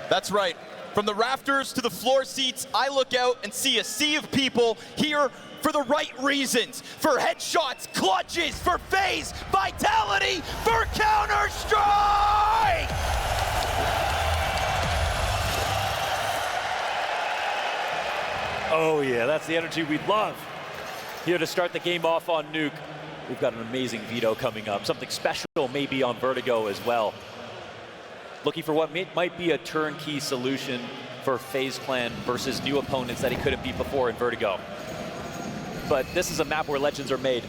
That's right. From the rafters to the floor seats, I look out and see a sea of people here for the right reasons. For headshots, clutches, for FaZe, vitality, for Counter-Strike! Oh yeah, that's the energy we'd love. Here to start the game off on Nuke. We've got an amazing veto coming up. Something special maybe on Vertigo as well. Looking for what might be a turnkey solution for FaZe Clan versus new opponents that he couldn't beat before in Vertigo. But this is a map where legends are made,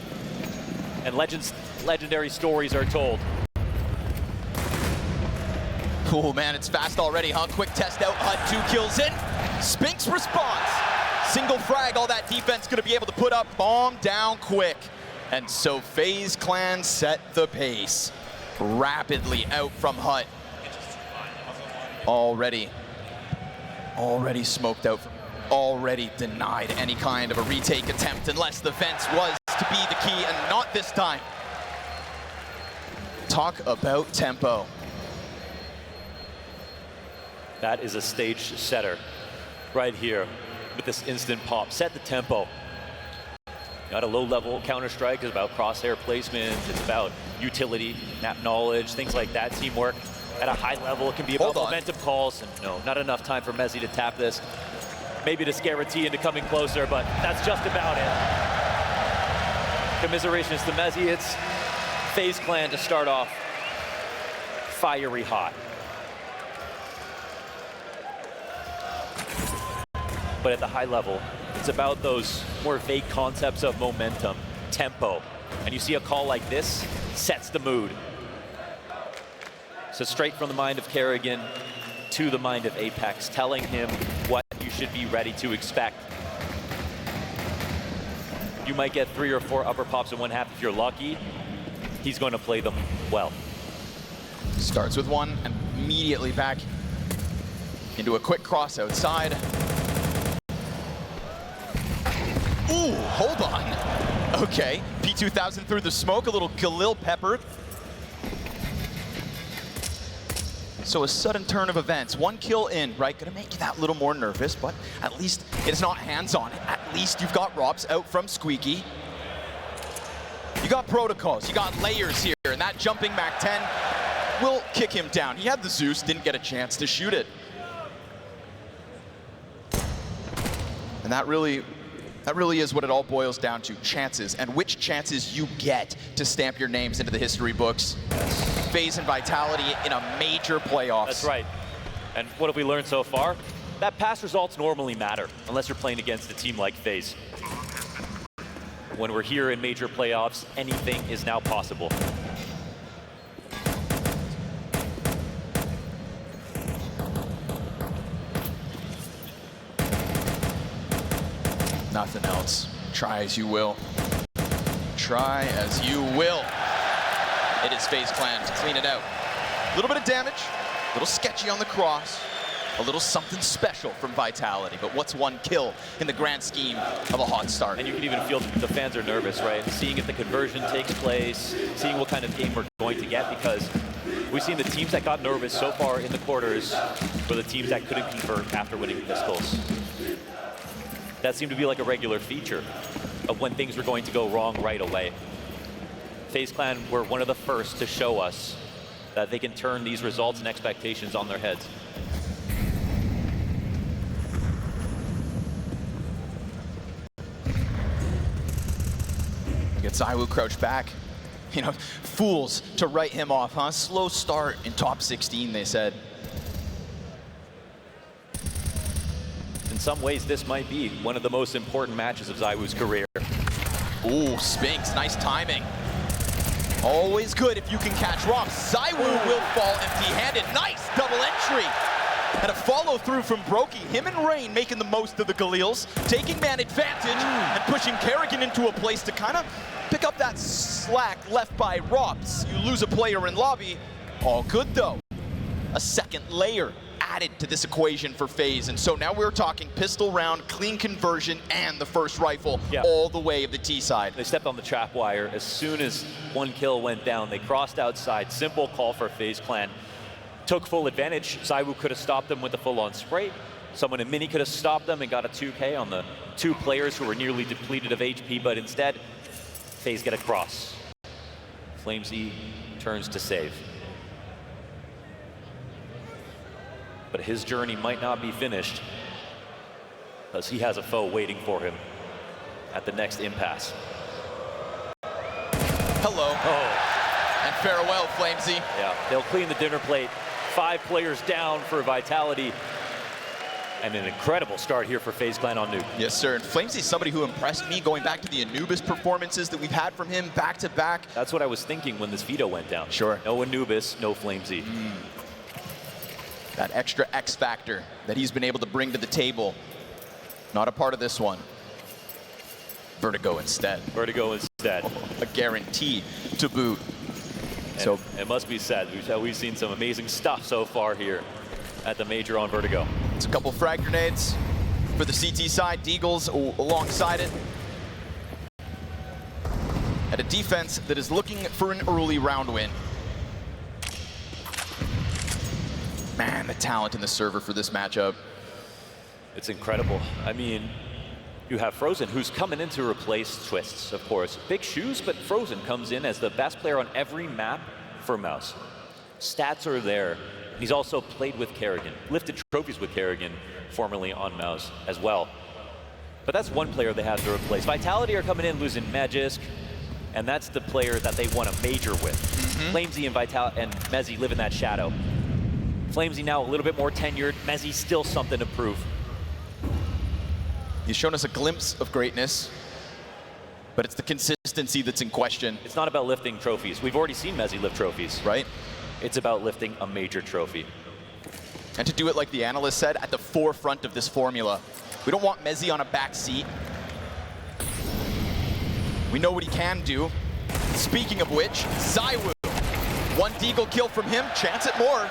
and legendary stories are told. Oh man, it's fast already, huh? Quick test out, HUD 2 kills in. Spinx responds. Single frag, all that defense gonna be able to put up, bomb down quick. And so FaZe Clan set the pace. Rapidly out from HUD. Already smoked out, already denied any kind of a retake attempt unless the vents was to be the key, and not this time. Talk about tempo. That is a stage setter right here with this instant pop. Set the tempo. Got a low-level Counter-Strike is about crosshair placement, it's about utility, map knowledge, things like that, teamwork. At a high level, it can be about momentum calls, and no, not enough time for Mezzi to tap this. Maybe to scare a T into coming closer, but that's just about it. Commiserations to Mezzi. It's FaZe Clan to start off fiery hot. But at the high level, it's about those more vague concepts of momentum, tempo. And you see a call like this, sets the mood. So straight from the mind of Kerrigan to the mind of Apex, telling him what you should be ready to expect. You might get 3 or 4 upper pops in one half if you're lucky. He's going to play them well. Starts with one and immediately back into a quick cross outside. Ooh, hold on. Okay, P2000 through the smoke, a little Galil peppered. So a sudden turn of events. 1 kill in, right? Gonna make you that little more nervous, but at least it's not hands-on. At least you've got Robs out from Squeaky. You got protocols, you got layers here, and that jumping Mac 10 will kick him down. He had the Zeus, didn't get a chance to shoot it. And that really is what it all boils down to, chances, and which chances you get to stamp your names into the history books. FaZe and Vitality in a major playoffs. That's right. And what have we learned so far? That past results normally matter, unless you're playing against a team like FaZe. When we're here in major playoffs, anything is now possible. Nothing else. Try as you will. Try as you will. It is FaZe Clan to clean it out. A little bit of damage, a little sketchy on the cross, a little something special from Vitality, but what's 1 kill in the grand scheme of a hot start? And you can even feel the fans are nervous, right? Seeing if the conversion takes place, seeing what kind of game we're going to get, because we've seen the teams that got nervous so far in the quarters were the teams that couldn't convert after winning pistols. That seemed to be like a regular feature of when things were going to go wrong right away. FaZe Clan were one of the first to show us that they can turn these results and expectations on their heads. Get ZywOo crouched back. You know, fools to write him off, huh? Slow start in top 16, they said. In some ways, this might be one of the most important matches of ZywOo's career. Ooh, Spinx, nice timing. Always good if you can catch Rob. ZywOo will fall empty-handed. Nice double entry. And a follow through from Brokey. Him and Rain making the most of the Galils, taking man advantage and pushing Kerrigan into a place to kind of pick up that slack left by Robs. You lose a player in lobby. All good though. A second layer added to this equation for FaZe, and so now we're talking pistol round, clean conversion, and the first rifle all the way of the T side. They stepped on the trap wire. As soon as 1 kill went down, they crossed outside. Simple call for FaZe Clan. took full advantage. ZywOo could have stopped them with the full-on spray. Someone in mini could have stopped them and got a 2K on the 2 players who were nearly depleted of HP, but instead, FaZe get a cross. FaZe turns to save. But his journey might not be finished, because he has a foe waiting for him at the next impasse. Hello. Oh. And farewell, FaZe. Yeah, they'll clean the dinner plate. 5 players down for Vitality. And an incredible start here for FaZe Clan on Nuke. Yes, sir. And FaZe is somebody who impressed me going back to the Anubis performances that we've had from him back to back. That's what I was thinking when this veto went down. Sure. No Anubis, no FaZe. That extra X factor that he's been able to bring to the table. Not a part of this one. Vertigo instead. Vertigo instead. A guarantee to boot. And so it must be said, we've seen some amazing stuff so far here at the Major on Vertigo. It's a couple frag grenades for the CT side. Deagles alongside it. At a defense that is looking for an early round win. Man, the talent in the server for this matchup. It's incredible. I mean, you have Frozen, who's coming in to replace Twists, of course. Big shoes, but Frozen comes in as the best player on every map for Mouse. Stats are there. He's also played with Kerrigan, lifted trophies with Kerrigan, formerly on Mouse as well. But that's one player they have to replace. Vitality are coming in losing Magisk, and that's the player that they won a major with. FaZe and Mezzy live in that shadow. FaZe now a little bit more tenured. Mezzy still something to prove. He's shown us a glimpse of greatness, but it's the consistency that's in question. It's not about lifting trophies. We've already seen Mezzy lift trophies. Right? It's about lifting a major trophy. And to do it like the analyst said, at the forefront of this formula. We don't want Mezzy on a back seat. We know what he can do. Speaking of which, ZywOo. 1 Deagle kill from him, chance at more.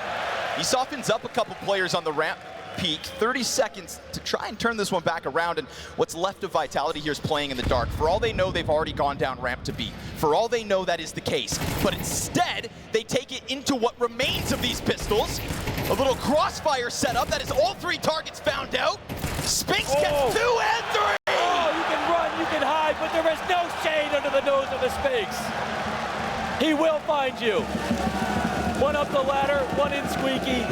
He softens up a couple players on the ramp peak. 30 seconds to try and turn this one back around, and what's left of Vitality here is playing in the dark. For all they know, they've already gone down ramp to B. For all they know, that is the case. But instead, they take it into what remains of these pistols. A little crossfire setup. That is all 3 targets found out. Spinx gets 2 and 3! Oh, you can run, you can hide, but there is no shade under the nose of the Spinx. He will find you. 1 up the ladder, 1 in squeaky,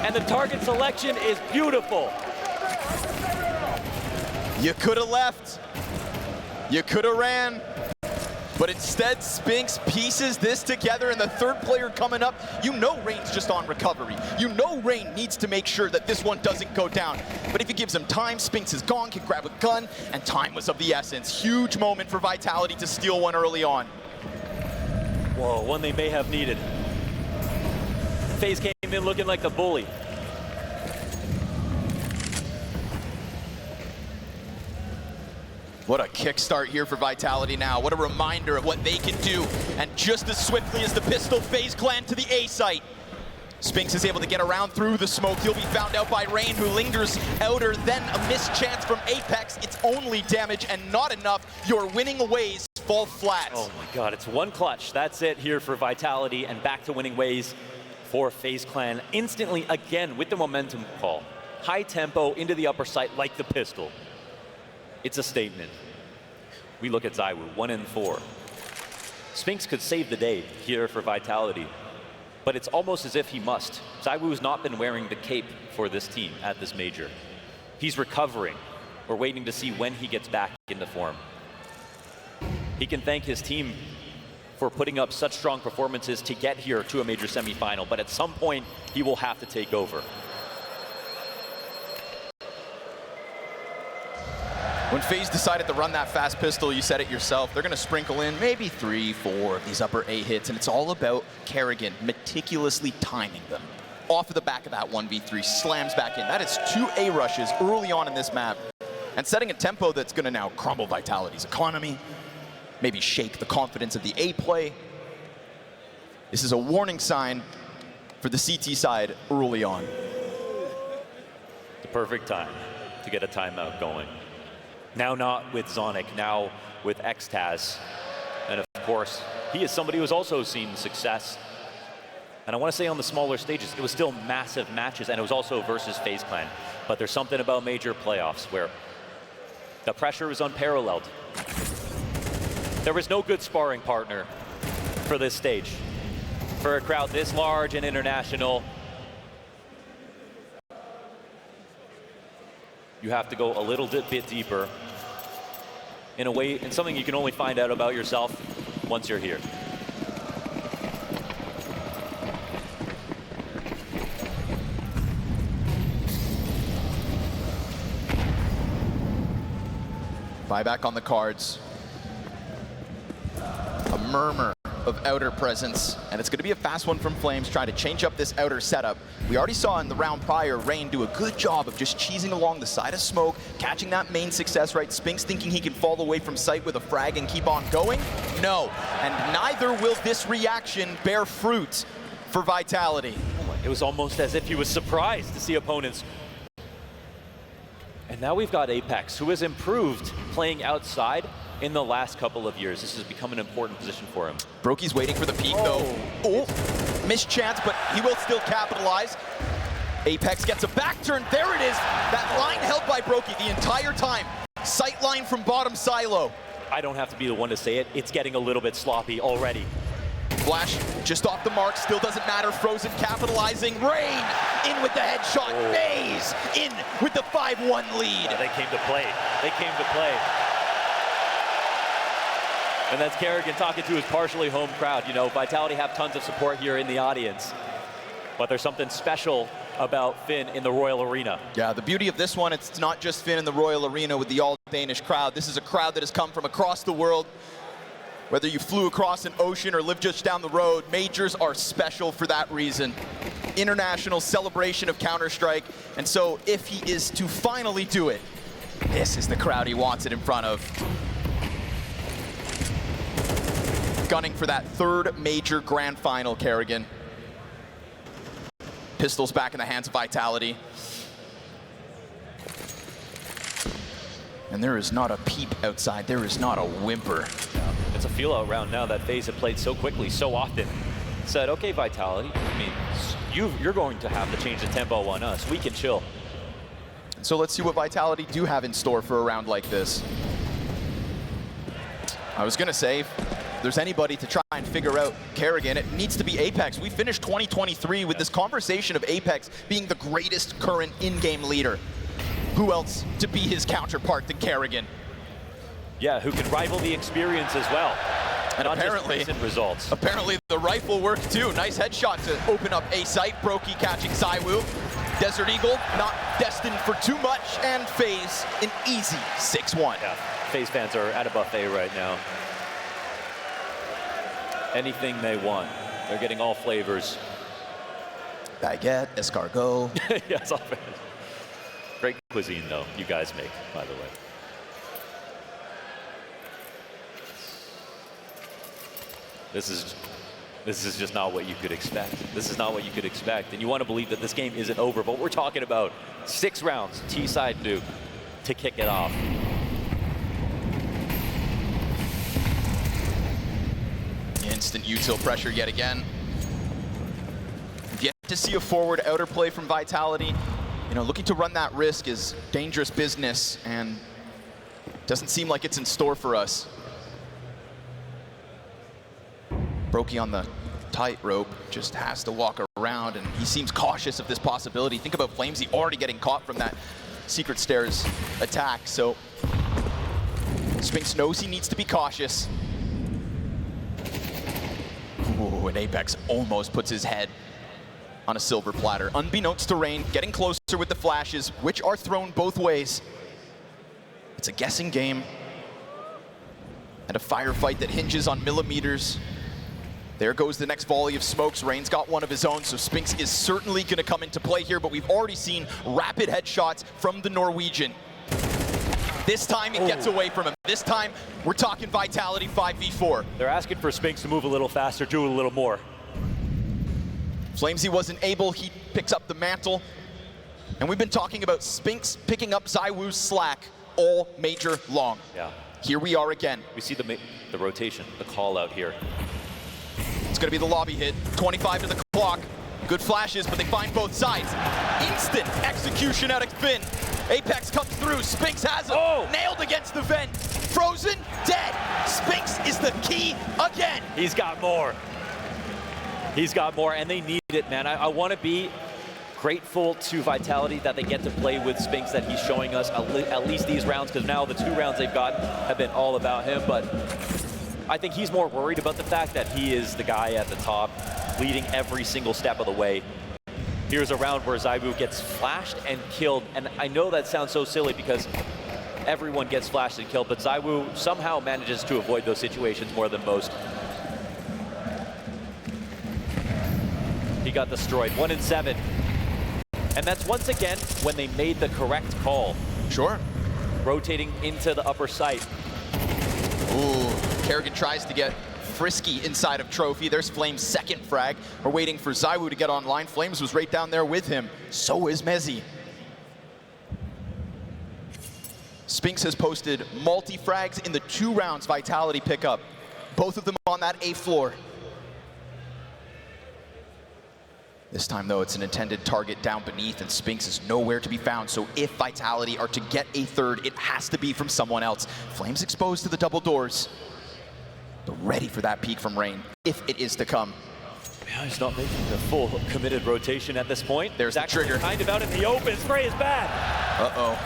and the target selection is beautiful. You could have left. You could have ran. But instead, Spinx pieces this together, and the 3rd player coming up, you know Rain's just on recovery. You know Rain needs to make sure that this one doesn't go down. But if he gives him time, Spinx is gone, can grab a gun, and time was of the essence. Huge moment for Vitality to steal one early on. Whoa, one they may have needed. FaZe came in looking like the bully. What a kickstart here for Vitality now. What a reminder of what they can do. And just as swiftly as the pistol, FaZe Clan to the A site. Spinx is able to get around through the smoke. He'll be found out by Rain, who lingers outer. Then a missed chance from Apex. It's only damage and not enough. Your winning ways fall flat. Oh my God, it's 1 clutch. That's it here for Vitality, and back to winning ways for FaZe Clan. Instantly again with the momentum call. High tempo into the upper site like the pistol. It's a statement. We look at ZywOo, 1 in 4. Spinx could save the day here for Vitality, but it's almost as if he must. ZywOo's not been wearing the cape for this team at this major. He's recovering. We're waiting to see when he gets back into form. He can thank his team for putting up such strong performances to get here to a major semifinal, but at some point, he will have to take over. When FaZe decided to run that fast pistol, you said it yourself, they're going to sprinkle in maybe 3, 4 of these upper A hits, and it's all about Kerrigan meticulously timing them. Off of the back of that 1v3, slams back in. That is 2 A rushes early on in this map, and setting a tempo that's going to now crumble Vitality's economy, maybe shake the confidence of the A play. This is a warning sign for the CT side early on. The perfect time to get a timeout going. Now not with Zonic, now with Xtaz. And of course, he is somebody who's also seen success And I want to say on the smaller stages, it was still massive matches, and it was also versus FaZe Clan. But there's something about major playoffs where the pressure is unparalleled. There was no good sparring partner for this stage. For a crowd this large and international, you have to go a little bit deeper in a way, in something you can only find out about yourself once you're here. Buyback on the cards. A murmur of outer presence, and it's going to be a fast one from Flames, trying to change up this outer setup. We already saw in the round prior, Rain do a good job of just cheesing along the side of smoke, catching that main success, right? Spinx thinking he can fall away from sight with a frag and keep on going? No, and neither will this reaction bear fruit for Vitality. It was almost as if he was surprised to see opponents. And now we've got Apex, who has improved playing outside in the last couple of years. This has become an important position for him. Broky's waiting for the peek, though. Oh, missed chance, but he will still capitalize. Apex gets a back turn. There it is. That line held by Broky the entire time. Sight line from bottom silo. I don't have to be the one to say it. It's getting a little bit sloppy already. Flash just off the mark, still doesn't matter. Frozen capitalizing. Rain in with the headshot. FaZe in with the 5-1 lead. Yeah, they came to play. They came to play. And that's Kerrigan talking to his partially home crowd. You know, Vitality have tons of support here in the audience, but there's something special about Finn in the Royal Arena. Yeah, the beauty of this one, it's not just Finn in the Royal Arena with the all-Danish crowd. This is a crowd that has come from across the world. Whether you flew across an ocean or live just down the road, majors are special for that reason. International celebration of Counter-Strike, and so if he is to finally do it, this is the crowd he wants it in front of. Gunning for that third major grand final, Kerrigan. Pistols back in the hands of Vitality. And there is not a peep outside. There is not a whimper. Yeah. It's a feel-out round now that FaZe have played so quickly, so often. Said, okay, Vitality, I mean, you're going to have to change the tempo on us. We can chill. So let's see what Vitality do have in store for a round like this. I was going to say, if there's anybody to try and figure out Kerrigan, it needs to be Apex. We finished 2023 with this conversation of Apex being the greatest current in-game leader. Who else to be his counterpart than Kerrigan? Yeah, who can rival the experience as well. And not apparently, just recent results. Apparently the rifle worked too. Nice headshot to open up A site. Broky catching ZywOo. Desert Eagle not destined for too much, and FaZe an easy 6-1. Yeah, FaZe fans are at a buffet right now. Anything they want. They're getting all flavors. Baguette, escargot. Yes, all fans. Great cuisine, though, you guys make, by the way. This is just not what you could expect. This is not what you could expect. And you want to believe that this game isn't over, but we're talking about 6 rounds, T-side Nuke, to kick it off. Instant util pressure yet again. Yet to see a forward outer play from Vitality. You know, looking to run that risk is dangerous business, and doesn't seem like it's in store for us. Broky on the tightrope, just has to walk around, and he seems cautious of this possibility. Think about Flamesy already getting caught from that Secret Stairs attack, so Spinx knows he needs to be cautious. Ooh, and Apex almost puts his head on a silver platter. Unbeknownst to Rain, getting closer with the flashes, which are thrown both ways. It's a guessing game, and a firefight that hinges on millimeters. There goes the next volley of smokes. Rain's got one of his own, so Spinx is certainly going to come into play here, but we've already seen rapid headshots from the Norwegian. This time it gets away from him. This time we're talking Vitality 5v4. They're asking for Spinx to move a little faster, do a little more. Flamesy wasn't able, he picks up the mantle. And we've been talking about Spinx picking up ZywOo's slack all major long. Yeah. Here we are again. We see the rotation, the call out here. It's going to be the lobby hit. 25 to the clock. clock. Good flashes, but they find both sides. Instant execution out of Finn. Apex comes through, Spinx has him. Oh. Nailed against the vent. Frozen, dead. Spinx is the key again. He's got more. He's got more, and they need it, man. I want to be grateful to Vitality that they get to play with Spinx, that he's showing us at least these rounds, because now the 2 rounds they've got have been all about him. But I think he's more worried about the fact that he is the guy at the top, leading every single step of the way. Here's a round where ZywOo gets flashed and killed, and I know that sounds so silly because everyone gets flashed and killed, but ZywOo somehow manages to avoid those situations more than most. He got destroyed, 1 in 7. And that's once again when they made the correct call. Sure. Rotating into the upper site. Ooh, Kerrigan tries to get frisky inside of Trophy. There's Flame's second frag. We're waiting for ZywOo to get online. Flames was right down there with him. So is Mezzy. Spinx has posted multi-frags in the 2 rounds Vitality pick up. Both of them on that A floor. This time, though, it's an intended target down beneath, and Spinx is nowhere to be found. So if Vitality are to get a third, it has to be from someone else. Flames exposed to the double doors, but ready for that peek from Rain, if it is to come. Yeah, he's not making the full committed rotation at this point. There's the trigger. Kind of out in the open. Spray is bad. Uh-oh.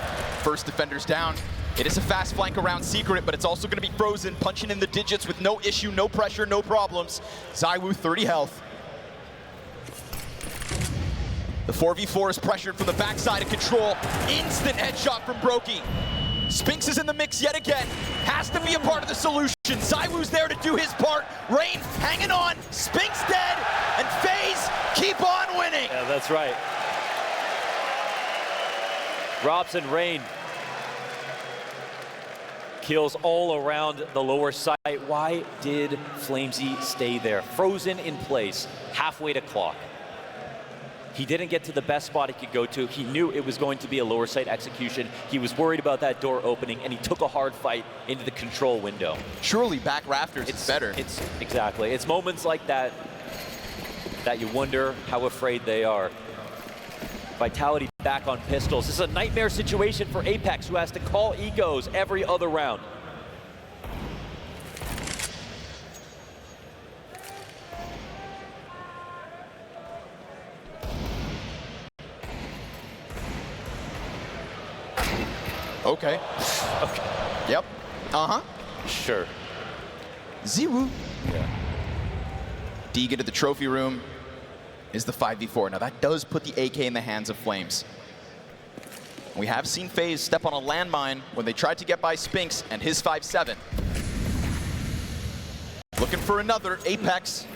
First defender's down. It is a fast flank around Secret, but it's also going to be Frozen, punching in the digits with no issue, no pressure, no problems. ZywOo, 30 health. The 4v4 is pressured from the backside of Control. Instant headshot from Brokey. Spinx is in the mix yet again. Has to be a part of the solution. ZywOo's there to do his part. Rain hanging on. Spinx dead. And FaZe keep on winning. Yeah, that's right. Robson Rain. Kills all around the lower side. Why did Flamesy stay there? Frozen in place, halfway to clock. He didn't get to the best spot he could go to. He knew it was going to be a lower side execution. He was worried about that door opening, and he took a hard fight into the control window. Surely back rafters is better. Exactly. It's moments like that that you wonder how afraid they are. Vitality back on pistols. This is a nightmare situation for Apex, who has to call ecos every other round. Okay. Okay. Yep. Uh-huh. Sure. ZywOo. Yeah. Deegan to the trophy room is the 5v4. Now that does put the AK in the hands of Flames. We have seen FaZe step on a landmine when they tried to get by Spinx and his 5-7. Looking for another. Apex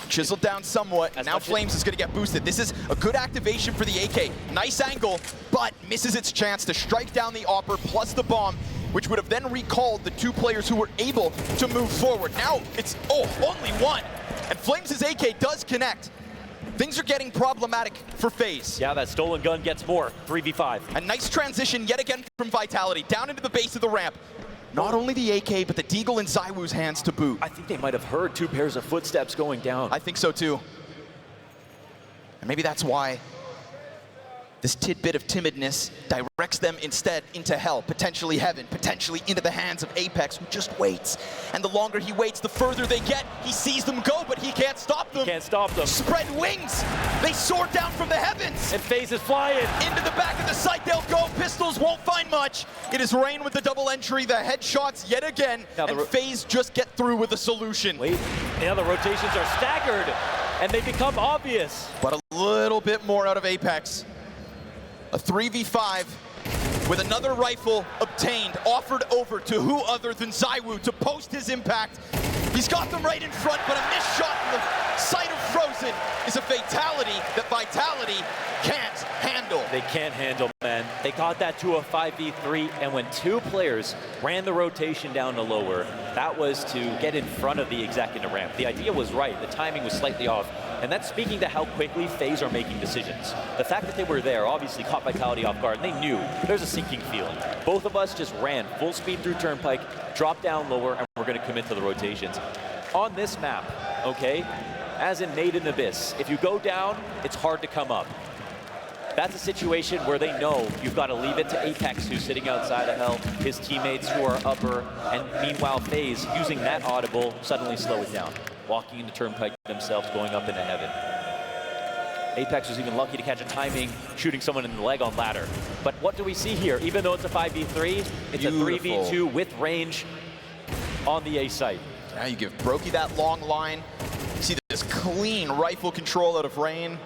chiseled down somewhat. Now Flames is going to get boosted. This is a good activation for the AK. Nice angle, but misses its chance to strike down the Opper plus the bomb, which would have then recalled the 2 players who were able to move forward. Now it's, only 1. And Flames' AK does connect. Things are getting problematic for FaZe. Yeah, that stolen gun gets more. 3v5. A nice transition yet again from Vitality, down into the base of the ramp. Not only the AK, but the Deagle in ZywOo's hands to boot. I think they might have heard 2 pairs of footsteps going down. I think so too. And maybe that's why this tidbit of timidness directs them instead into hell, potentially heaven, potentially into the hands of Apex, who just waits. And the longer he waits, the further they get. He sees them go, but he can't stop them. He can't stop them. Spread wings. They soar down from the heavens. And FaZe is flying. Into the back of the site they'll go. Pistols won't find much. It is Rain with the double entry, the headshots yet again, and FaZe just get through with a solution. Wait, yeah, the rotations are staggered, and they become obvious. But a little bit more out of Apex. A 3v5 with another rifle obtained, offered over to who other than ZywOo to post his impact. He's got them right in front, but a missed shot from the side of Frozen is a fatality that Vitality can't handle. They can't handle, man. They got that to a 5v3, and when 2 players ran the rotation down to lower, that was to get in front of the exec in the ramp. The idea was right, the timing was slightly off, and that's speaking to how quickly FaZe are making decisions. The fact that they were there obviously caught Vitality off guard, and they knew there's a sinking field. Both of us just ran full speed through Turnpike, dropped down lower, and we're going to commit to the rotations. On this map, okay, as in Made in Abyss. If you go down, it's hard to come up. That's a situation where they know you've got to leave it to Apex, who's sitting outside of Hell, his teammates who are upper, and meanwhile FaZe, using that audible, suddenly slow it down. Walking into Turnpike themselves, going up into heaven. Apex was even lucky to catch a timing, shooting someone in the leg on ladder. But what do we see here? Even though it's a 5v3, it's a 3v2 with range on the A site. Now you give Brokey that long line. You see this clean rifle control out of Rain.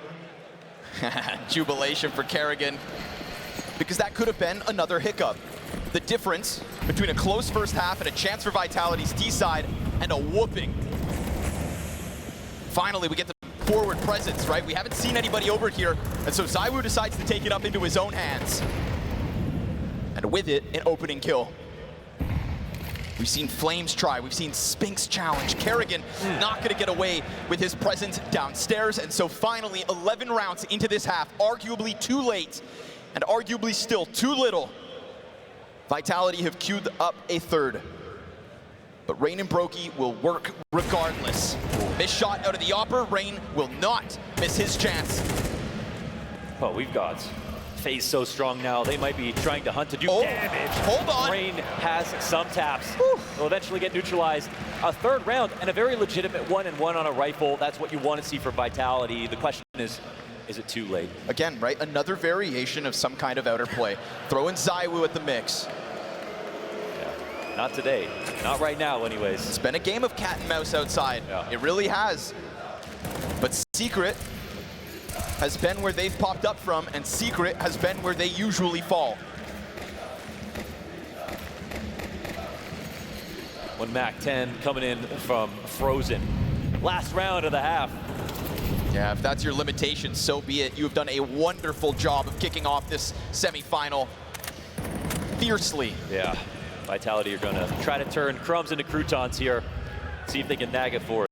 Jubilation for Kerrigan, because that could have been another hiccup. The difference between a close first half and a chance for Vitality's T side and a whooping. Finally, we get the forward presence, right? We haven't seen anybody over here, and so ZywOo decides to take it up into his own hands. And with it, an opening kill. We've seen Flames try, we've seen Spinx challenge. Kerrigan not gonna get away with his presence downstairs, and so finally 11 rounds into this half, arguably too late, and arguably still too little. Vitality have queued up a third. But Rain and Brokey will work regardless. Miss shot out of the Opper, Rain will not miss his chance. Oh, we've got FaZe so strong now, they might be trying to hunt to do damage. Hold on. Rain has some taps. Will eventually get neutralized. A third round and a very legitimate 1-and-1 on a rifle. That's what you want to see for Vitality. The question is it too late? Again, right, another variation of some kind of outer play. Throw in ZywOo at the mix. Yeah. Not today. Not right now, anyways. It's been a game of cat and mouse outside. Yeah. It really has. But Secret has been where they've popped up from, and Secret has been where they usually fall. One MAC-10 coming in from Frozen. Last round of the half. Yeah, if that's your limitation, so be it. You have done a wonderful job of kicking off this semifinal fiercely. Yeah, Vitality are gonna try to turn crumbs into croutons here. See if they can nag it forward.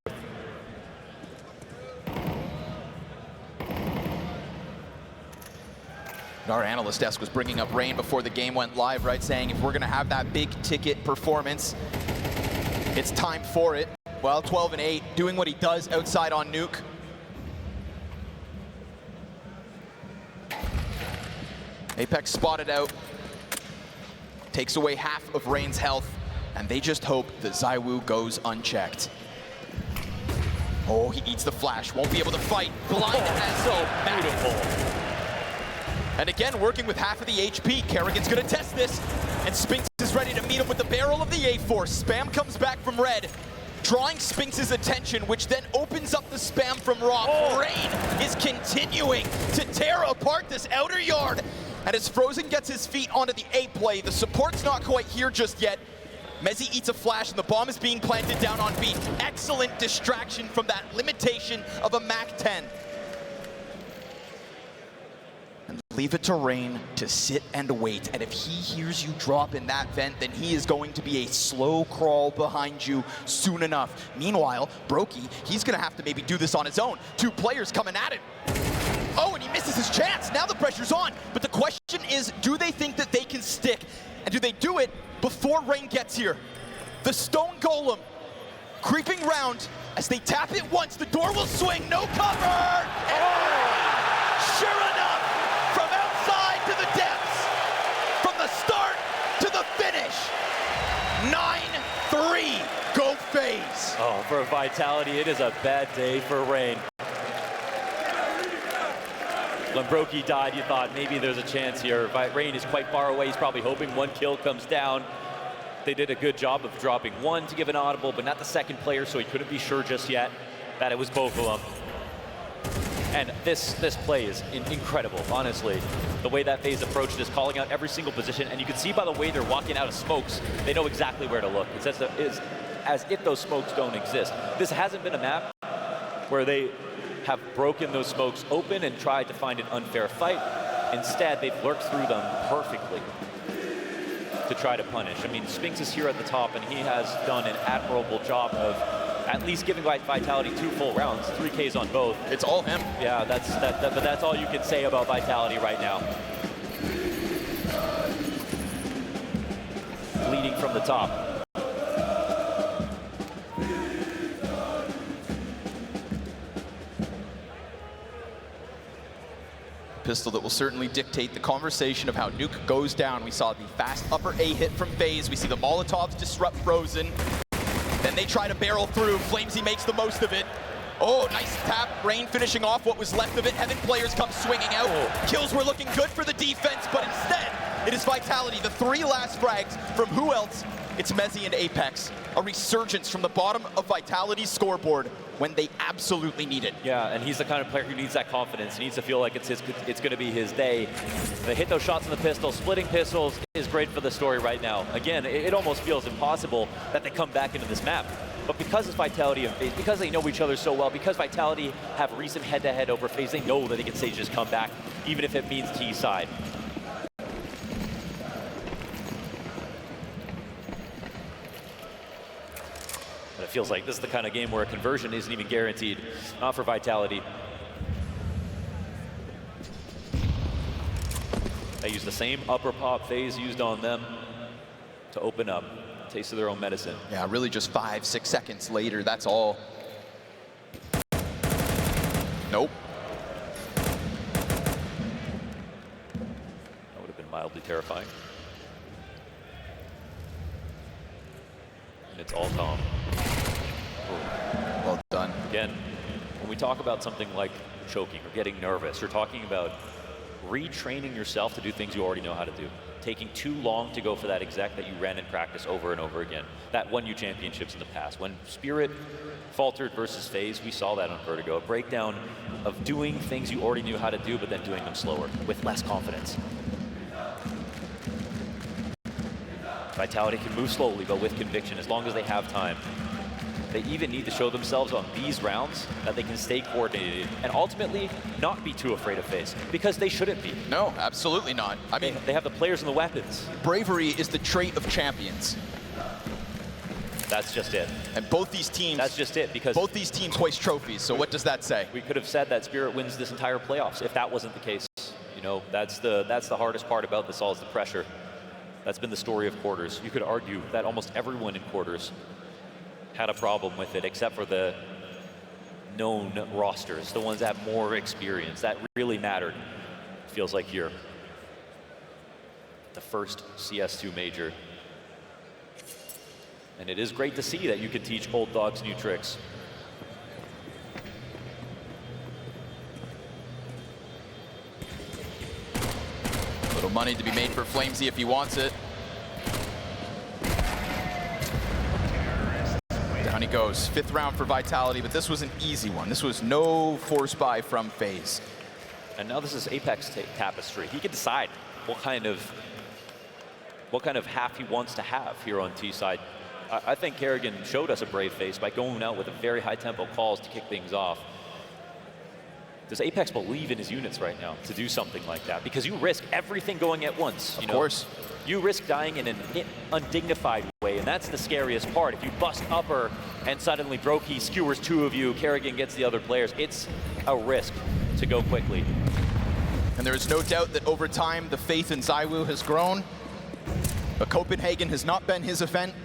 Our analyst desk was bringing up Rain before the game went live, right? Saying if we're gonna have that big ticket performance, it's time for it. Well, 12-8, doing what he does outside on Nuke. Apex spotted out, takes away half of Rain's health, and they just hope that ZywOo goes unchecked. Oh, he eats the flash, won't be able to fight. Blind as so beautiful. And again, working with half of the HP, Kerrigan's gonna test this, and Spinx is ready to meet him with the barrel of the A-Force. Spam comes back from red, drawing Spinx's attention, which then opens up the spam from Rock. Rain is continuing to tear apart this outer yard. And as Frozen gets his feet onto the A play, the support's not quite here just yet. Mezzy eats a flash, and the bomb is being planted down on B. Excellent distraction from that limitation of a MAC-10. And leave it to Rain to sit and wait. And if he hears you drop in that vent, then he is going to be a slow crawl behind you soon enough. Meanwhile, Brokey, he's gonna have to maybe do this on his own. Two players coming at it. Oh, and he misses his chance. Now the pressure's on. But the question is, do they think that they can stick? And do they do it before Rain gets here? The Stone Golem creeping round. As they tap it once, the door will swing. No cover! And sure enough, from outside to the depths, from the start to the finish, 9-3, go FaZe. Oh, for Vitality, it is a bad day for Rain. When Brokey died, you thought maybe there's a chance here. Rain is quite far away. He's probably hoping one kill comes down. They did a good job of dropping one to give an audible, but not the second player, so he couldn't be sure just yet that it was both of them. And this play is incredible, honestly. The way that FaZe approached is calling out every single position, and you can see by the way they're walking out of smokes, they know exactly where to look. It's as if those smokes don't exist. This hasn't been a map where they have broken those smokes open and tried to find an unfair fight. Instead, they've lurked through them perfectly to try to punish. I mean, Spinx is here at the top, and he has done an admirable job of at least giving Vitality 2 full rounds, 3 Ks on both. It's all him. Yeah, but that's all you can say about Vitality right now. Leading from the top. pistol that will certainly dictate the conversation of how Nuke goes down. We saw the fast upper A hit from FaZe. We see the Molotovs disrupt Frozen. Then they try to barrel through. FaZe makes the most of it. Oh, nice tap. Rain finishing off what was left of it. Heaven players come swinging out. Kills were looking good for the defense, but instead, it is Vitality. The 3 last frags from who else? It's Mezzy and Apex. A resurgence from the bottom of Vitality's scoreboard when they absolutely need it. Yeah, and he's the kind of player who needs that confidence. He needs to feel like it's going to be his day. They hit those shots in the pistol. Splitting pistols is great for the story right now. Again, it almost feels impossible that they come back into this map. But because it's Vitality and FaZe, because they know each other so well, because Vitality have recent head-to-head over FaZe, they know that they can say just come back, even if it means T side. But it feels like this is the kind of game where a conversion isn't even guaranteed, not for Vitality. They use the same upper pop FaZe used on them to open up. Taste of their own medicine. Yeah, really just 5-6 seconds later, that's all. Nope. That would have been mildly terrifying. And it's all Tom. Well done. Again, when we talk about something like choking or getting nervous, you're talking about retraining yourself to do things you already know how to do. Taking too long to go for that exact that you ran in practice over and over again. That won you championships in the past. When Spirit faltered versus FaZe, we saw that on Vertigo. A breakdown of doing things you already knew how to do, but then doing them slower, with less confidence. Vitality can move slowly, but with conviction, as long as they have time. They even need to show themselves on these rounds that they can stay coordinated and ultimately not be too afraid of FaZe, because they shouldn't be. No, absolutely not. I mean, they have the players and the weapons. Bravery is the trait of champions. That's just it. And both these teams... That's just it, because... Both these teams hoist trophies, so what does that say? We could have said that Spirit wins this entire playoffs if that wasn't the case. You know, that's the hardest part about this all, is the pressure. That's been the story of quarters. You could argue that almost everyone in quarters had a problem with it, except for the known rosters, the ones that have more experience. That really mattered, feels like here. The first CS2 major. And it is great to see that you can teach old dogs new tricks. A little money to be made for FaZe if he wants it. Down he goes. 5th round for Vitality, but this was an easy one. This was no force buy from FaZe. And now this is Apex tapestry. He can decide what kind of half he wants to have here on T side. I think Kerrigan showed us a brave face by going out with a very high tempo calls to kick things off. Does Apex believe in his units right now to do something like that? Because you risk everything going at once. Of course. You risk dying in an undignified way, and that's the scariest part. If you bust upper and suddenly Brokey skewers 2 of you, Kerrigan gets the other players, it's a risk to go quickly. And there is no doubt that over time, the faith in ZywOo has grown. But Copenhagen has not been his event.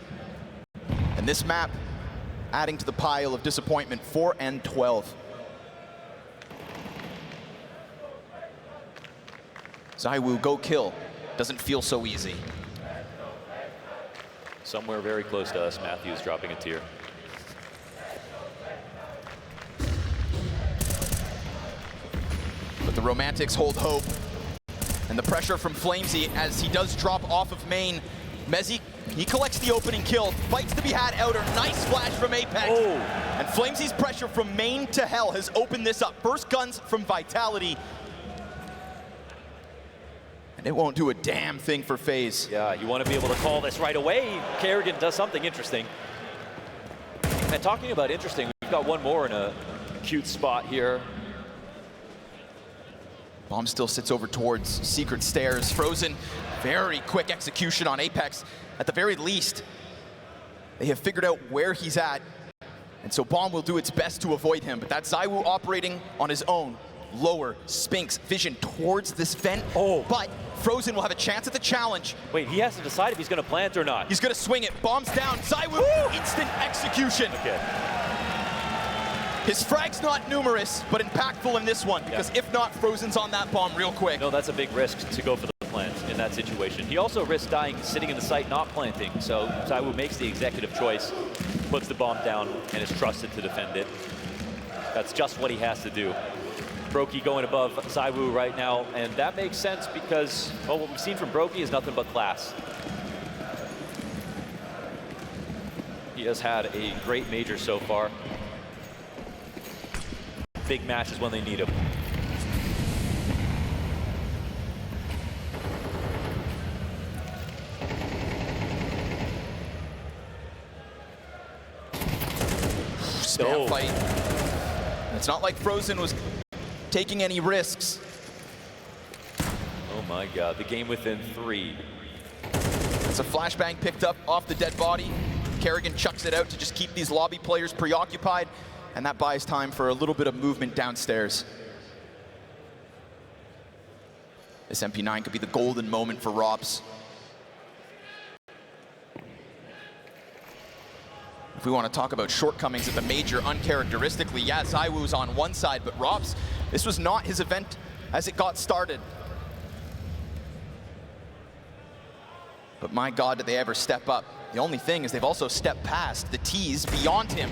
And this map, adding to the pile of disappointment, 4 and 12. ZywOo, go kill. Doesn't feel so easy. Somewhere very close to us, Matthews dropping a tear. But the Romantics hold hope. And the pressure from FaZe as he does drop off of main. Mezzy, he collects the opening kill. Fights to be had outer. Nice flash from Apex. Oh. And FaZe's pressure from main to hell has opened this up. First guns from Vitality. And it won't do a damn thing for FaZe. Yeah, you want to be able to call this right away. Kerrigan does something interesting. And talking about interesting, we've got one more in a cute spot here. Bomb still sits over towards Secret Stairs. Frozen, very quick execution on Apex. At the very least, they have figured out where he's at. And so Bomb will do its best to avoid him. But that's ZywOo operating on his own. Lower, Spinx, vision towards this vent. Oh. But Frozen will have a chance at the challenge. Wait, he has to decide if he's going to plant or not. He's going to swing it. Bombs down. ZywOo, instant execution. Okay. His frag's not numerous, but impactful in this one, because if not, Frozen's on that bomb real quick. No, that's a big risk to go for the plant in that situation. He also risks dying sitting in the site, not planting. So ZywOo makes the executive choice, puts the bomb down, and is trusted to defend it. That's just what he has to do. Brokey going above ZywOo right now, and that makes sense because, well, what we've seen from Brokey is nothing but class. He has had a great major so far. Big matches when they need him. Spam fight. It's not like Frozen was taking any risks. Oh my God, the game within 3. It's a flashbang picked up off the dead body. Kerrigan chucks it out to just keep these lobby players preoccupied, and that buys time for a little bit of movement downstairs. This MP9 could be the golden moment for Robs. If we want to talk about shortcomings at the major, uncharacteristically, yeah, ZywOo's on one side, but Robs, this was not his event as it got started. But my God, did they ever step up. The only thing is they've also stepped past the T's beyond him.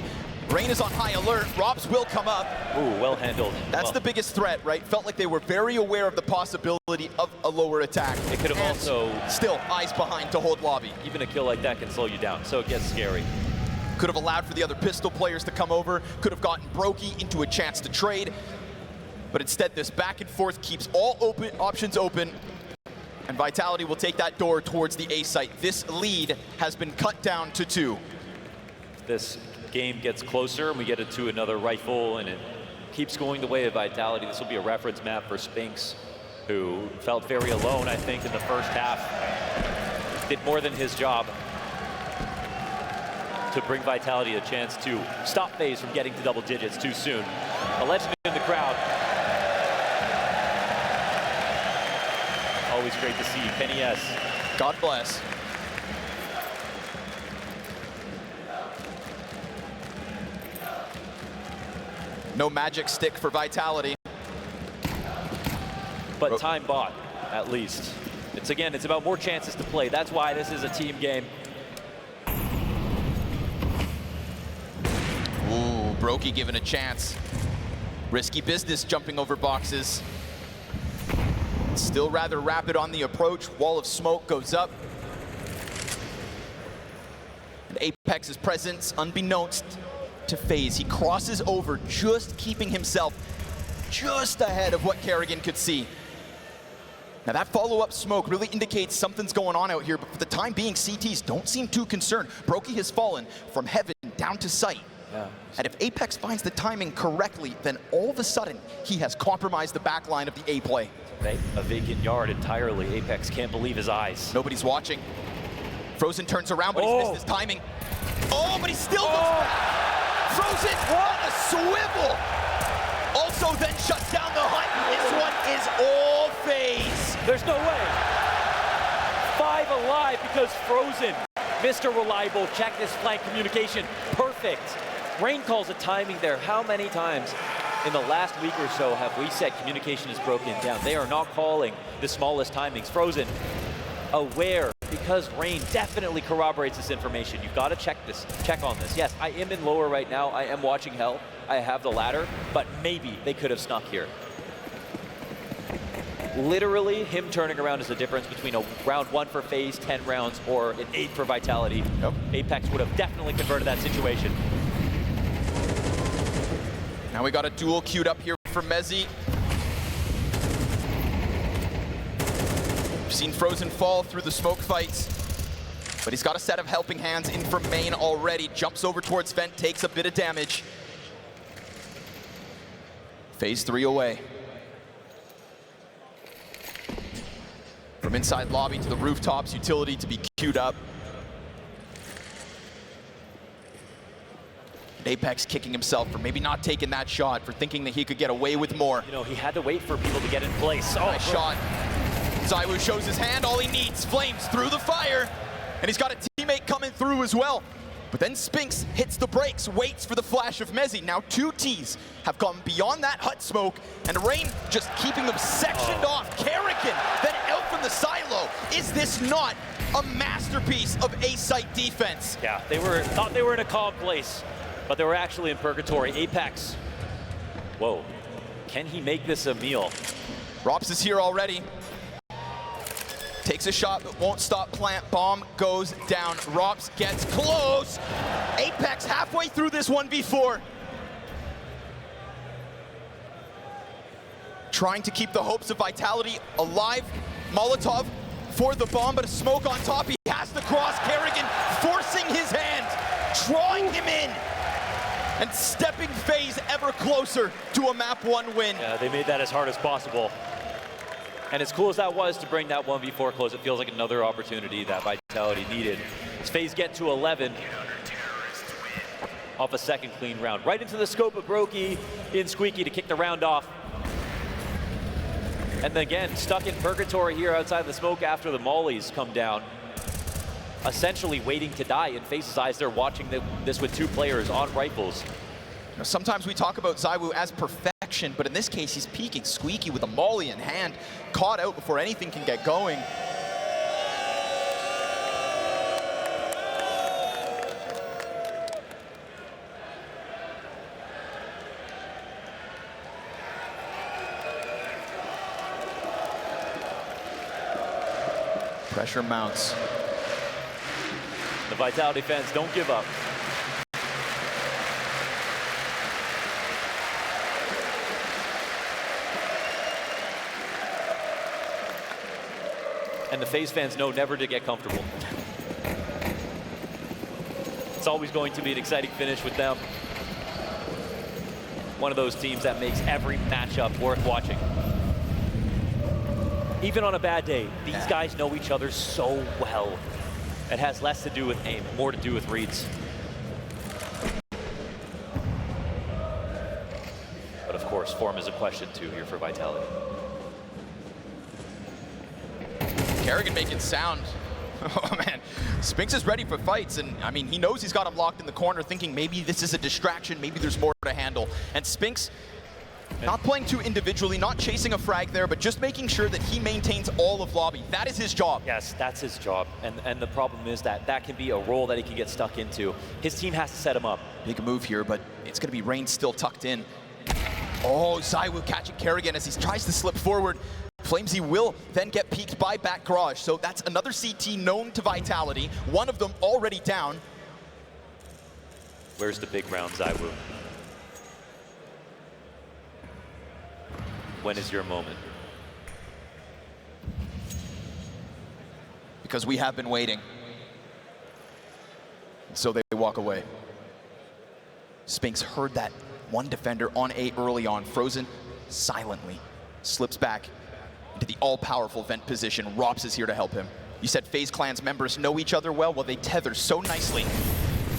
Rain is on high alert. Robs will come up. Ooh, well handled. That's the biggest threat, right? Felt like they were very aware of the possibility of a lower attack. It could have also... Still, eyes behind to hold lobby. Even a kill like that can slow you down, so it gets scary. Could have allowed for the other pistol players to come over. Could have gotten Brokey into a chance to trade. But instead, this back and forth keeps all options open. And Vitality will take that door towards the A site. This lead has been cut down to 2. This game gets closer and we get into another rifle and it keeps going the way of Vitality. This will be a reference map for Spinx, who felt very alone, I think, in the first half. Did more than his job to bring Vitality a chance to stop FaZe from getting to double digits too soon. A legend in the crowd. Always great to see. Penny S. God bless. No magic stick for Vitality. But time bought, at least. It's about more chances to play. That's why this is a team game. Ooh, Brokey given a chance. Risky business jumping over boxes. Still rather rapid on the approach. Wall of smoke goes up. And Apex's presence, unbeknownst to FaZe. He crosses over, just keeping himself just ahead of what Kerrigan could see. Now that follow-up smoke really indicates something's going on out here, but for the time being, CTs don't seem too concerned. Brokey has fallen from heaven down to sight. Yeah. And if Apex finds the timing correctly, then all of a sudden, he has compromised the back line of the A play. A vacant yard entirely. Apex can't believe his eyes. Nobody's watching. Frozen turns around, but he's missed his timing. Oh, but he still goes back. Frozen on a swivel. Also then shuts down the hunt. This one is all FaZe. There's no way. 5 alive because Frozen, Mr. Reliable, checked his flank communication. Perfect. Rain calls a timing there. How many times in the last week or so have we said communication is broken down? They are not calling the smallest timings. Frozen, aware, because Rain definitely corroborates this information. You've got to check on this. Yes, I am in lower right now. I am watching Hell. I have the ladder, but maybe they could have snuck here. Literally, him turning around is the difference between a round 1 for FaZe, 10 rounds, or an 8 for Vitality. Yep. Apex would have definitely converted that situation. Now we got a duel queued up here for Mezzy. We've seen Frozen fall through the smoke fights, but he's got a set of helping hands in from main already. Jumps over towards Vent, takes a bit of damage. FaZe 3 away. From inside lobby to the rooftops, utility to be queued up. Apex kicking himself for maybe not taking that shot, for thinking that he could get away with more. You know, he had to wait for people to get in place. Oh, nice shot. ZywOo shows his hand, all he needs. Flames through the fire, and he's got a teammate coming through as well. But then Spinx hits the brakes, waits for the flash of Mezzy. Now 2 Ts have gone beyond that hut smoke, and Rain just keeping them sectioned off. Kerrigan then out from the silo. Is this not a masterpiece of A-site defense? Yeah, thought they were in a calm place, but they were actually in purgatory. Apex, whoa, can he make this a meal? Rops is here already. Takes a shot, but won't stop plant. Bomb goes down. Rops gets close. Apex halfway through this 1v4. Trying to keep the hopes of Vitality alive. Molotov for the bomb, but a smoke on top. He has to cross. Kerrigan forcing his hand, drawing him in, and stepping FaZe ever closer to a map 1 win. Yeah, they made that as hard as possible. And as cool as that was to bring that 1v4 close, it feels like another opportunity that Vitality needed. As FaZe get to 11 off a second clean round. Right into the scope of Brokey in Squeaky to kick the round off. And then again, stuck in purgatory here outside the smoke after the mollies come down. Essentially waiting to die. In FaZe's eyes, they're watching this with 2 players on rifles. You know, sometimes we talk about ZywOo as perfection, but in this case, he's peeking Squeaky with a molly in hand, caught out before anything can get going. Pressure mounts. The Vitality fans don't give up. And the FaZe fans know never to get comfortable. It's always going to be an exciting finish with them. One of those teams that makes every matchup worth watching. Even on a bad day, these guys know each other so well. It has less to do with aim, more to do with reads. But of course, form is a question too here for Vitality. Kerrigan making sound. Oh man, Spinx is ready for fights, and I mean, he knows he's got him locked in the corner, thinking maybe this is a distraction, maybe there's more to handle. And Spinx, not playing too individually, not chasing a frag there, but just making sure that he maintains all of lobby. That is his job. Yes, that's his job. And the problem is that that can be a role that he can get stuck into. His team has to set him up. Big move here, but it's going to be Rain still tucked in. Oh, ZywOo catching Kerrigan as he tries to slip forward. Flamesy will then get peeked by Back Garage, so that's another CT known to Vitality. One of them already down. Where's the big round, ZywOo? When is your moment? Because we have been waiting. So they walk away. Spinx heard that one defender on A early on. Frozen silently slips back into the all-powerful vent position. Rops is here to help him. You said FaZe Clan's members know each other well? Well, they tether so nicely,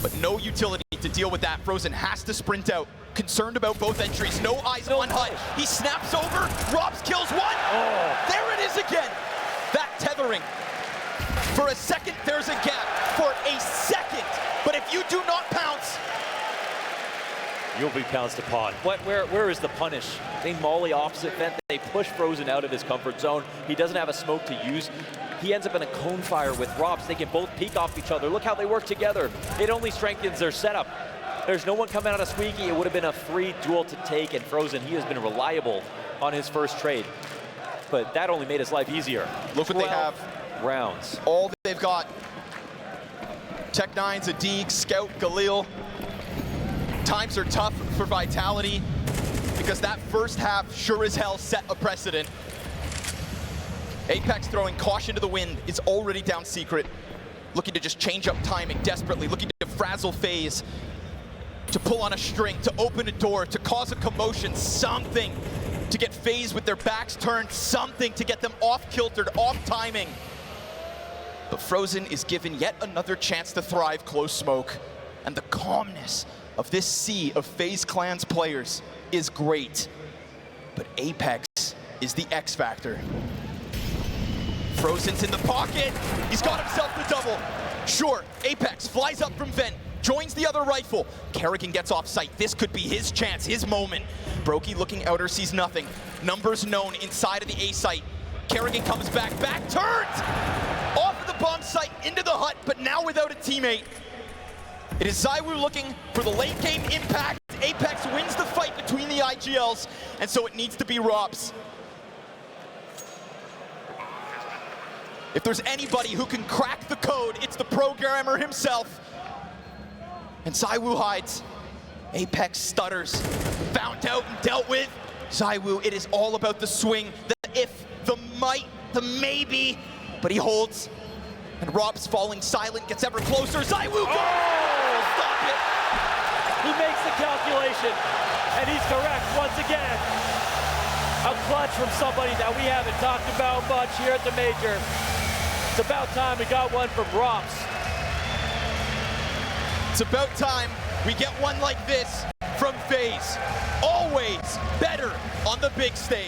but no utility to deal with that. Frozen has to sprint out, concerned about both entries. No eyes on hut. He snaps over. Rops kills one. Oh. There it is again. That tethering. For a second, there's a gap. For a second. But if you do not pounce, you'll be pounced upon. Where is the punish? They molly opposite vent. They push Frozen out of his comfort zone. He doesn't have a smoke to use. He ends up in a cone fire with Rops. They can both peek off each other. Look how they work together. It only strengthens their setup. There's no one coming out of Squeaky. It would have been a free duel to take, and Frozen, he has been reliable on his first trade. But that only made his life easier. Look what they have. Rounds. All they've got. Tech9's a Deeg, Scout, Galil. Times are tough for Vitality because that first half sure as hell set a precedent. Apex throwing caution to the wind is already down secret. Looking to just change up timing desperately, looking to frazzle FaZe, to pull on a string, to open a door, to cause a commotion, something to get FaZe with their backs turned, something to get them off-kiltered, off-timing. But Frozen is given yet another chance to thrive close smoke, and the calmness of this sea of FaZe Clan's players is great. But Apex is the X factor. Frozen's in the pocket. He's got himself the double. Sure, Apex flies up from vent, joins the other rifle. Kerrigan gets off site. This could be his chance, his moment. Brokey looking outer, sees nothing. Numbers known inside of the A site. Kerrigan comes back, turns! Off of the bomb site, into the hut, but now without a teammate. It is ZywOo looking for the late game impact. Apex wins the fight between the IGLs, and so it needs to be Robs. If there's anybody who can crack the code, it's the programmer himself. And ZywOo hides. Apex stutters. Found out and dealt with. ZywOo, it is all about the swing, the if, the might, the maybe. But he holds. And Rob's falling silent, gets ever closer. ZywOo, go! Stop it! He makes the calculation, and he's correct once again. A clutch from somebody that we haven't talked about much here at the Major. It's about time we got one from Robs. It's about time we get one like this from FaZe. Always better on the big stage.